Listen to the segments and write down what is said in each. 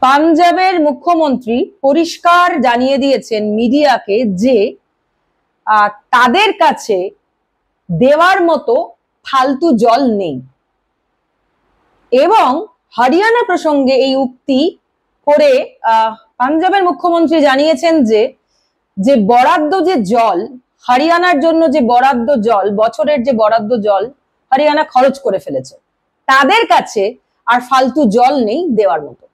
পাঞ্জাবের মুখ্যমন্ত্রী পরিষ্কার জানিয়ে দিয়েছেন মিডিয়াকে যে তাদের কাছে দেওয়ার মতো ফালতু জল নেই, এবং হরিয়ানা প্রসঙ্গে এই উক্তি করে পাঞ্জাবের মুখ্যমন্ত্রী জানিয়েছেন যে বরাদ্দ যে জল হরিয়ানার জন্য, যে বরাদ্দ জল, বছরের যে বরাদ্দ জল হরিয়ানা খরচ করে ফেলেছে, তাদের কাছে আর ফালতু জল নেই দেওয়ার মতো।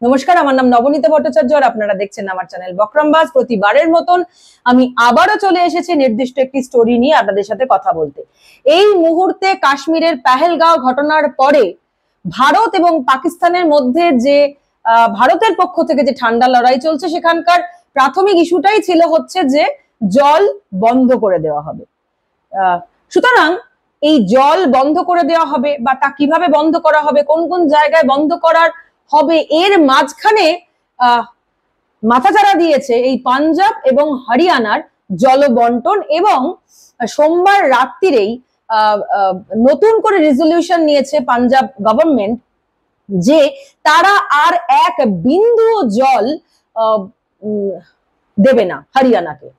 নমস্কার, আমার নাম নবনীতা ভট্টাচার্য আর আপনারা দেখছেন আমার চ্যানেল বকরমবাজ। প্রতিবারের মতন আমি আবারও চলে এসেছি নির্দিষ্ট একটি স্টোরি নিয়ে আপনাদের সাথে কথা বলতে। এই মুহূর্তে কাশ্মীরের পেহেলগাঁও ঘটনার পরে ভারত এবং পাকিস্তানের মধ্যে যে ভারতের পক্ষ থেকে যে ঠান্ডা লড়াই চলছে, সেখানকার প্রাথমিক ইস্যুটাই ছিল হচ্ছে যে জল বন্ধ করে দেওয়া হবে। সুতরাং এই জল বন্ধ করে দেওয়া হবে বা তা কিভাবে বন্ধ করা হবে, কোন কোন জায়গায় বন্ধ করার হবে, এর মাঝখানে মাথাচাড়া দিয়েছে এই পাঞ্জাব এবং হরিয়ানার জল বন্টন। এবং সোমবার রাত্রিরেই নতুন করে রেজলিউশন নিয়েছে পাঞ্জাব গভর্নমেন্ট যে তারা আর এক বিন্দু জল দেবে না হরিয়ানাকে।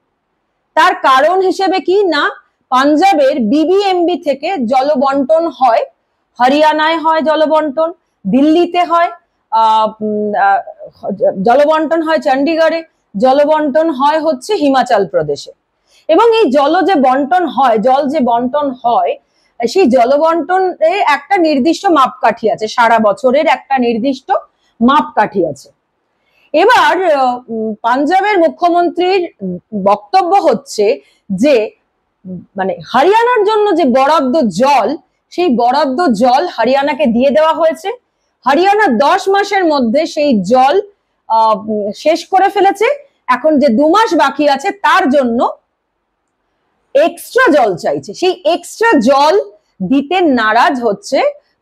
তার কারণ হিসেবে কি না, পাঞ্জাবের বিবিএমবি থেকে জল বন্টন হয়, হরিয়ানায় হয় জল বন্টন, দিল্লিতে হয় জল বন্টন, হয় চণ্ডীগড়ে জল বন্টন, হয় হচ্ছে হিমাচল প্রদেশে। এবং এই জল যে বন্টন হয় সেই জল বন্টনে একটা নির্দিষ্ট মাপকাঠি আছে, সারা বছরের একটা নির্দিষ্ট মাপকাঠি আছে। এবার পাঞ্জাবের মুখ্যমন্ত্রীর বক্তব্য হচ্ছে যে মানে হরিয়ানার জন্য যে বরাদ্দ জল, সেই বরাদ্দ জল হরিয়ানাকে দিয়ে দেওয়া হয়েছে। হরিয়ানা 10 মাসের মধ্যে সেই জল শেষ করে ফেলেছে। এখন যে 2 মাস বাকি আছে তার জন্য এক্সট্রা জল চাইছে। সেই এক্সট্রা জল দিতে নারাজ হচ্ছে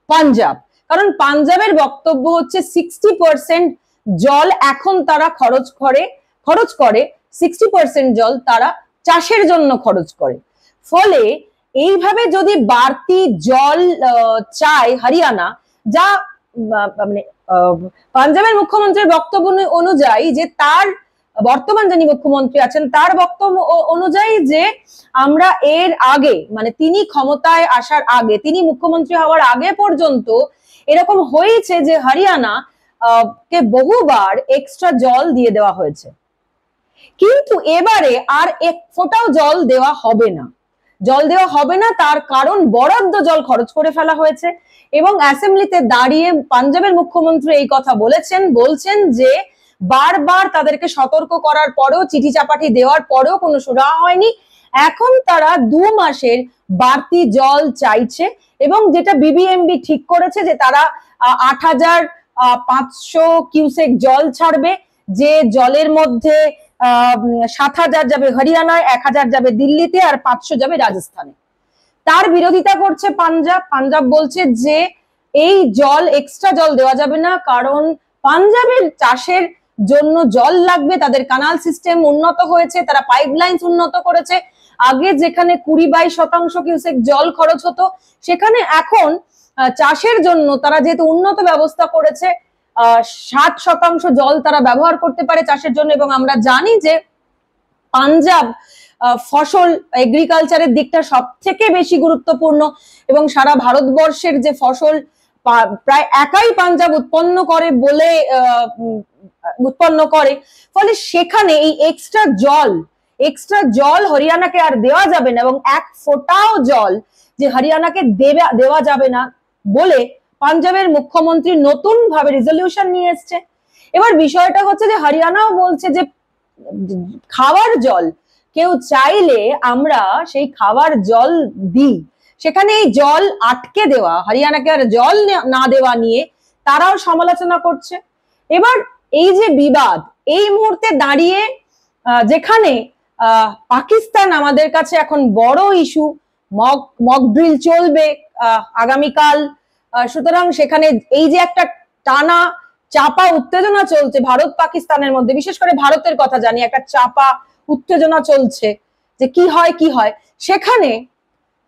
পাঞ্জাব, কারণ পাঞ্জাবের বক্তব্য হচ্ছে 60% জল এখন তারা খরচ করে 60% জল তারা চাষের জন্য খরচ করে। ফলে এইভাবে যদি বাড়তি জল চায় হরিয়ানা, যা মানে পাঞ্জাবের মুখ্যমন্ত্রীর বক্তব্য অনুযায়ী, যে তার বর্তমান যিনি মুখ্যমন্ত্রী আছেন তার বক্তব্য অনুযায়ী, যে আমরা এর আগে মানে তিনি ক্ষমতায় আসার আগে, তিনি মুখ্যমন্ত্রী হওয়ার আগে পর্যন্ত এরকম হয়েছে যে হরিয়ানা কে বহুবার এক্সট্রা জল দিয়ে দেওয়া হয়েছে, কিন্তু এবারে আর এক ফোঁটাও জল দেওয়া হবে না। তার কারণ বরাদ্দ জল খরচ করে ফেলা হয়েছে। এবং অ্যাসেম্বলিতে দাঁড়িয়ে পাঞ্জাবের মুখ্যমন্ত্রী এই কথা বলছেন যে বারবার তাদেরকে সতর্ক করার পরেও, চিঠি চাপাটি দেওয়ার পরেও কোনো সুরাহা হয়নি। এখন তারা 2 মাসের বাড়তি জল চাইছে, এবং যেটা বিবিএমবি ঠিক করেছে যে তারা 8,500 কিউসেক জল ছাড়বে, যে জলের মধ্যে 7,000 যাবে হরিয়ানায়, 1,000 যাবে দিল্লিতে, আর 500 যাবে রাজস্থানে। তার বিরোধিতা করছে পাঞ্জাব বলছে যে এই জল, এক্সট্রা জল দেওয়া যাবে না, কারণ পাঞ্জাবের চাষের জন্য জল লাগবে। তাদের কানাল সিস্টেম উন্নত হয়েছে, তারা পাইপলাইন উন্নত করেছে। আগে যেখানে 20-22% কিউসেক জল খরচ হতো, সেখানে এখন চাষের জন্য তারা যেহেতু উন্নত ব্যবস্থা করেছে, 60% জল তারা ব্যবহার করতে পারে চাষের জন্য। এবং আমরা জানি যে পাঞ্জাব ফসল, এগ্রিকালচারের দিকটা সব থেকে বেশি গুরুত্বপূর্ণ, এবং সারা ভারতবর্ষের যে ফসল প্রায় একাই পাঞ্জাব উৎপন্ন করে। ফলে সেখানে এই এক্সট্রা জল হরিয়ানাকে আর দেওয়া যাবে না, এবং এক ফোঁটাও জল যে হরিয়ানাকে দেওয়া যাবে না বলে পাঞ্জাবের মুখ্যমন্ত্রী নতুন ভাবে রেজলিউশন নিয়ে এসছে। এবার বিষয়টা হচ্ছে যে হরিয়ানাও বলছে যে খাওয়ার জল কেউ চাইলে আমরা সেই খাওয়ার জল দিই, সেখানে এই জল আটকে দেওয়া, হরিয়ানাকে আর জল না দেওয়া নিয়ে তারাও সমালোচনা করছে। এবার এই যে বিবাদ, এই মুহূর্তে দাঁড়িয়ে যেখানে পাকিস্তান আমাদের কাছে এখন বড় ইস্যু, মক ড্রিল চলবে আগামীকাল, সুতরাং সেখানে এই যে একটা টানা চাপা উত্তেজনা চলছে ভারত পাকিস্তানের মধ্যে, বিশেষ করে ভারতের কথা জানি, একটা চাপা উত্তেজনা চলছে যে কি হয়, সেখানে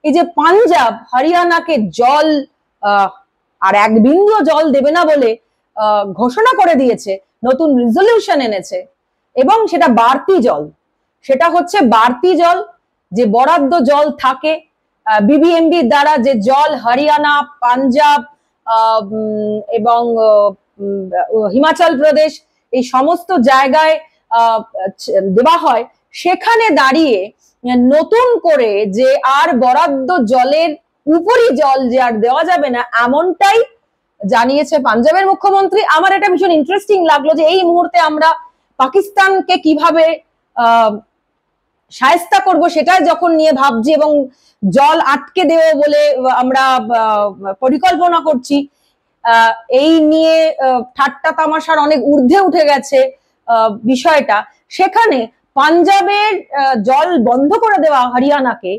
এই যে পাঞ্জাব হরিয়ানাকে জল আর এক বিন্দু জল দেবে না বলে ঘোষণা করে দিয়েছে, নতুন রেজলিউশন এনেছে, এবং সেটা বাড়তি জল, সেটা হচ্ছে বাড়তি জল, যে বরাদ্দ জল থাকে বিবিএমবির দ্বারা, যে জল হরিয়ানা, পাঞ্জাব এবং হিমাচল প্রদেশ এই সমস্ত জায়গায় দেওয়া হয়, সেখানে দাঁড়িয়ে নতুন করে যে আর বরাদ্দ জলের উপরই জল যে আর দেওয়া যাবে না, এমনটাই জানিয়েছে পাঞ্জাবের মুখ্যমন্ত্রী। আমার এটা ভীষণ ইন্টারেস্টিং লাগলো যে এই মুহূর্তে আমরা পাকিস্তানকে কিভাবে শায়েস্তা করব সেটাই যখন নিয়ে ভাবছি, এবং জল আটকে দেব বলে আমরা পরিকল্পনা করছি, এই নিয়ে ঠাট্টা তামাশার অনেক ঊর্ধ্বে উঠে গেছে বিষয়টা, সেখানে পাঞ্জাবের জল বন্ধ করে দেওয়া হরিয়ানাকে,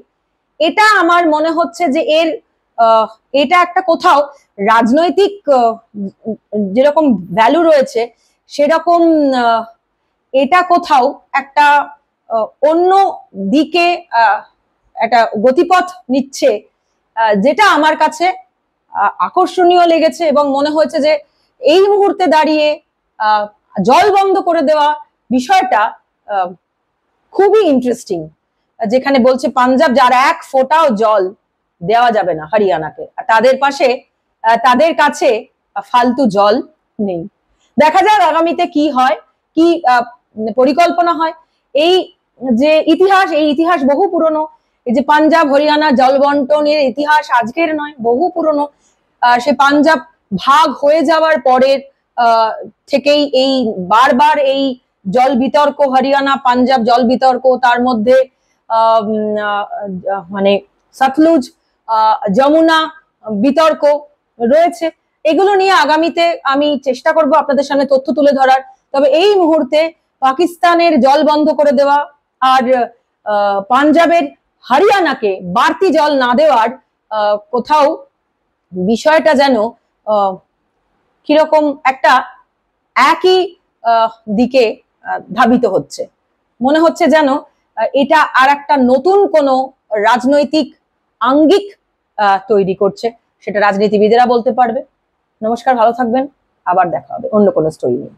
এটা আমার মনে হচ্ছে যে এটা একটা কোথাও রাজনৈতিক যেরকম ভ্যালু রয়েছে, সেরকম এটা কোথাও একটা অন্য দিকে একটা গতিপথ নিচ্ছে, যেটা আমার কাছে আকর্ষণীয় লেগেছে, এবং মনে হয়েছে যে এই মুহূর্তে দাঁড়িয়ে জল বন্ধ করে দেওয়া বিষয়টা খুবই ইন্টারেস্টিং, যেখানে বলছে পাঞ্জাব যার এক ফোঁটাও জল দেওয়া যাবে না হরিয়ানাকে, তাদের পাশে তাদের কাছে ফালতু জল নেই। দেখা যাক আগামীতে কি হয়, কি পরিকল্পনা হয়। এই যে ইতিহাস, এই ইতিহাস বহু পুরনো, এই যে পাঞ্জাব হরিয়ানা জল বন্টনের ইতিহাস আজকের নয়, বহু পুরনো। সে পাঞ্জাব ভাগ হয়ে যাওয়ার পরের থেকেই এই বারবার এই জল বিতর্ক, হরিয়ানা পাঞ্জাব জল বিতর্ক, তার মধ্যে মানে সতলুজ যমুনা বিতর্ক রয়েছে। এগুলো নিয়ে আগামীতে আমি চেষ্টা করব আপনাদের সামনে তথ্য তুলে ধরার। তবে এই মুহূর্তে পাকিস্তানের জল বন্ধ করে দেওয়া আর পাঞ্জাবের হরিয়ানাকে বাড়তি জল না দেওয়ার কোথাও বিষয়টা যেন কিরকম একটা একই দিকে ধাবিত হচ্ছে, মনে হচ্ছে যেন এটা আর একটা নতুন কোনো রাজনৈতিক আঙ্গিক তৈরি করছে, সেটা রাজনীতিবিদেরা বলতে পারবে। নমস্কার, ভালো থাকবেন, আবার দেখা হবে অন্য কোনো স্টোরি নিয়ে।